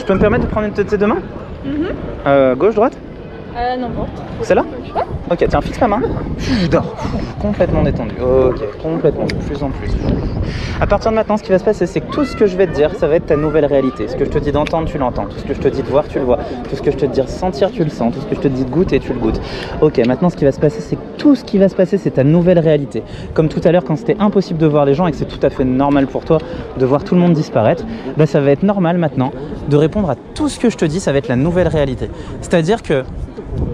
Je peux me permettre de prendre une de tes deux mains? Gauche, droite? N'importe. Celle-là? Ouais. Ok, tiens, fixe ma main. Je dors. Complètement détendu. Ok, complètement, de plus en plus. À partir de maintenant, ce qui va se passer, c'est que tout ce que je vais te dire, ça va être ta nouvelle réalité. Ce que je te dis d'entendre, tu l'entends. Tout ce que je te dis de voir, tu le vois. Tout ce que je te dis de sentir, tu le sens. Tout ce que je te dis de goûter, tu le goûtes. Ok, maintenant, ce qui va se passer, c'est que tout ce qui va se passer, c'est ta nouvelle réalité. Comme tout à l'heure, quand c'était impossible de voir les gens et que c'est tout à fait normal pour toi de voir tout le monde disparaître, bah, ça va être normal maintenant de répondre à tout ce que je te dis, ça va être la nouvelle réalité. C'est-à-dire que,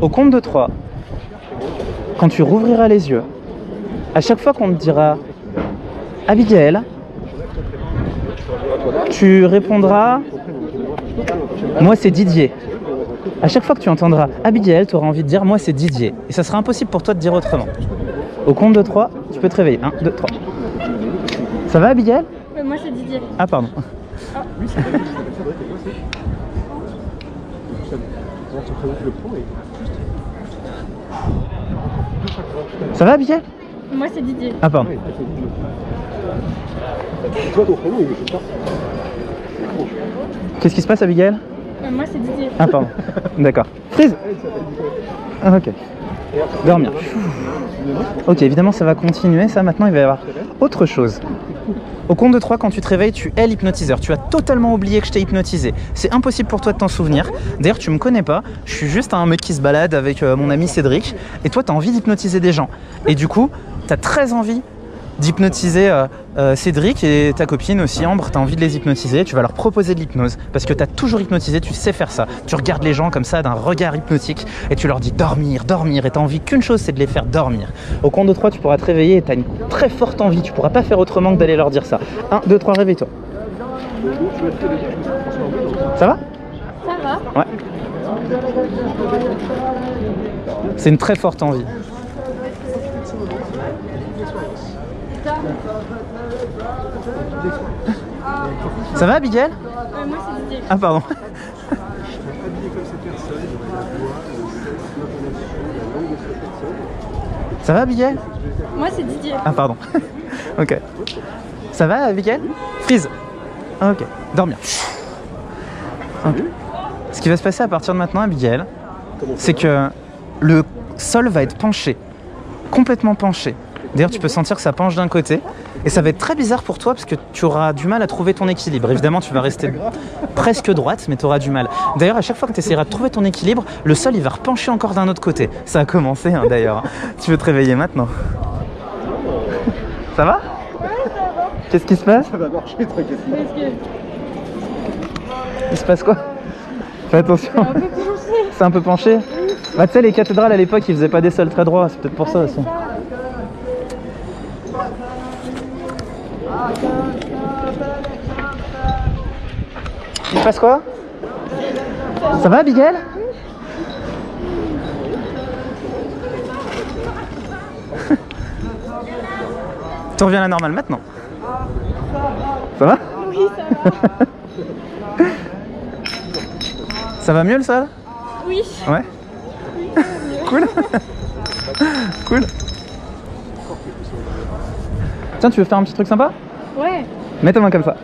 au compte de 3, quand tu rouvriras les yeux, à chaque fois qu'on te dira Abigail, tu répondras moi c'est Didier. À chaque fois que tu entendras Abigail, tu auras envie de dire moi c'est Didier. Et ça sera impossible pour toi de dire autrement. Au compte de 3, tu peux te réveiller. 1, 2, 3. Ça va Abigail? Moi c'est Didier. Ah pardon. Ah. Ça va Abigail? Moi c'est Didier. Ah pardon. Qu'est-ce qui se passe Abigail? Moi c'est Didier. Ah pardon. D'accord. Freeze. Ah, ok. Dormir. Ok, évidemment ça va continuer, ça maintenant il va y avoir autre chose. Au compte de 3, quand tu te réveilles, tu es l'hypnotiseur. Tu as totalement oublié que je t'ai hypnotisé. C'est impossible pour toi de t'en souvenir. D'ailleurs, tu me connais pas. Je suis juste un mec qui se balade avec mon ami Cédric. Et toi, tu as envie d'hypnotiser des gens. Et du coup, tu as très envie d'hypnotiser Cédric et ta copine aussi, Ambre. Tu as envie de les hypnotiser. Tu vas leur proposer de l'hypnose. Parce que tu as toujours hypnotisé, tu sais faire ça. Tu regardes les gens comme ça d'un regard hypnotique et tu leur dis dormir, dormir. Et tu as envie qu'une chose, c'est de les faire dormir. Au compte de 3, tu pourras te réveiller et tu as une très forte envie. Tu pourras pas faire autrement que d'aller leur dire ça. 1, 2, 3, réveille-toi. Ça va? Ça va? Ouais. C'est une très forte envie. Ça va Abigail? Moi c'est Didier. Ah pardon. Ça va Abigail? Moi c'est Didier. Ah pardon. Ok. Ça va Abigail? Freeze. Ok. Dormir. Okay. Ce qui va se passer à partir de maintenant Abigail, c'est que le sol va être penché. Complètement penché. D'ailleurs, tu peux sentir que ça penche d'un côté. Et ça va être très bizarre pour toi parce que tu auras du mal à trouver ton équilibre. Évidemment, tu vas rester presque droite, mais tu auras du mal. D'ailleurs, à chaque fois que tu essaieras de trouver ton équilibre, le sol, il va repencher encore d'un autre côté. Ça a commencé, hein, d'ailleurs. Tu veux te réveiller maintenant? Ça va? Ouais, ça va. Qu'est-ce qui se passe? Ça va marcher, t'inquiète pas. Parce que Il se passe quoi? Fais attention. c'est un peu penché. C'est un peu penché? Bah, tu sais, les cathédrales à l'époque, ils faisaient pas des sols très droits. C'est peut-être pour ça aussi. Il se passe quoi? Ça va Abigail? Tu reviens à la normale maintenant? Ça va? Oui, ça va. Ça va mieux le sol? Oui. Ouais. Cool. Cool. Tiens, tu veux faire un petit truc sympa? Ouais. Mets ta main comme ça.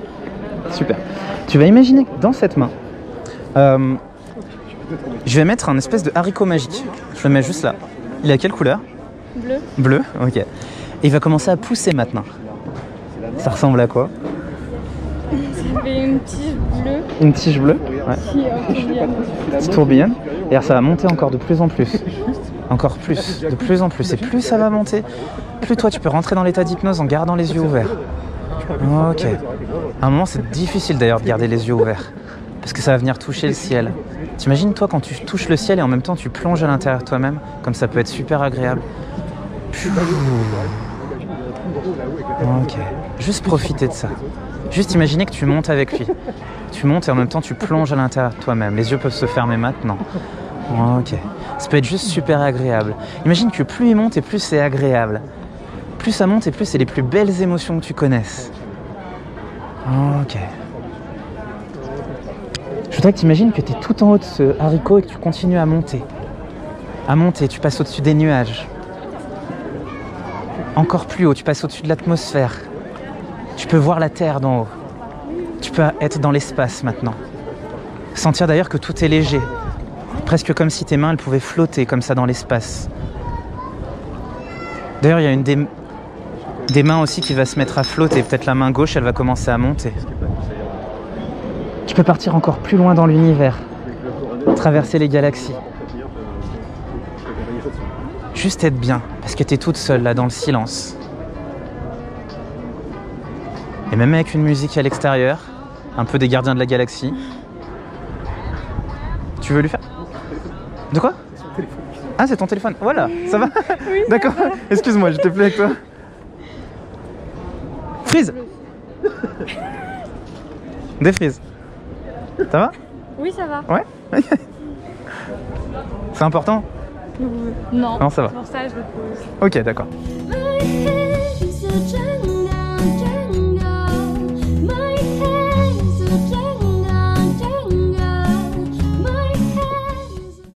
Super. Tu vas imaginer que dans cette main, je vais mettre un espèce de haricot magique. Je le mets juste là. Il a quelle couleur? Bleu. Bleu, ok. Et il va commencer à pousser maintenant. Ça ressemble à quoi? Ça fait une tige bleue Une tige bleue? Ouais. qui tourbillonne. Petite tourbillonne. Et alors ça va monter encore de plus en plus. Encore plus, de plus en plus. Et plus ça va monter, plus toi tu peux rentrer dans l'état d'hypnose en gardant les yeux ouverts. Ok. À un moment c'est difficile d'ailleurs de garder les yeux ouverts. Parce que ça va venir toucher le ciel. T'imagines toi quand tu touches le ciel et en même temps tu plonges à l'intérieur de toi-même, comme ça peut être super agréable. Ok. Juste profiter de ça. Juste imaginer que tu montes avec lui. Tu montes et en même temps tu plonges à l'intérieur de toi-même. Les yeux peuvent se fermer maintenant. Ok. Ça peut être juste super agréable. Imagine que plus il monte et plus c'est agréable. Plus ça monte et plus c'est les plus belles émotions que tu connaisses. Ok. Je voudrais que tu imagines que tu es tout en haut de ce haricot et que tu continues à monter. À monter, tu passes au-dessus des nuages. Encore plus haut, tu passes au-dessus de l'atmosphère. Tu peux voir la Terre d'en haut. Tu peux être dans l'espace maintenant. Sentir d'ailleurs que tout est léger. Presque comme si tes mains elles pouvaient flotter comme ça dans l'espace. D'ailleurs, il y a une des mains aussi qui va se mettre à flotter. Peut-être la main gauche, elle va commencer à monter. Tu peux partir encore plus loin dans l'univers. Traverser les galaxies. Juste être bien, parce que t'es toute seule là dans le silence. Et même avec une musique à l'extérieur, un peu des Gardiens de la Galaxie. Tu veux lui faire? De quoi? Ah, c'est ton téléphone. Voilà, ça va? Oui, d'accord. Excuse-moi, j'étais plus avec toi. Freeze. Défreeze. Ça va? Oui, ça va. Ouais. C'est important? Non. Non, ça va. Pour ça, je le pose. Ok, d'accord.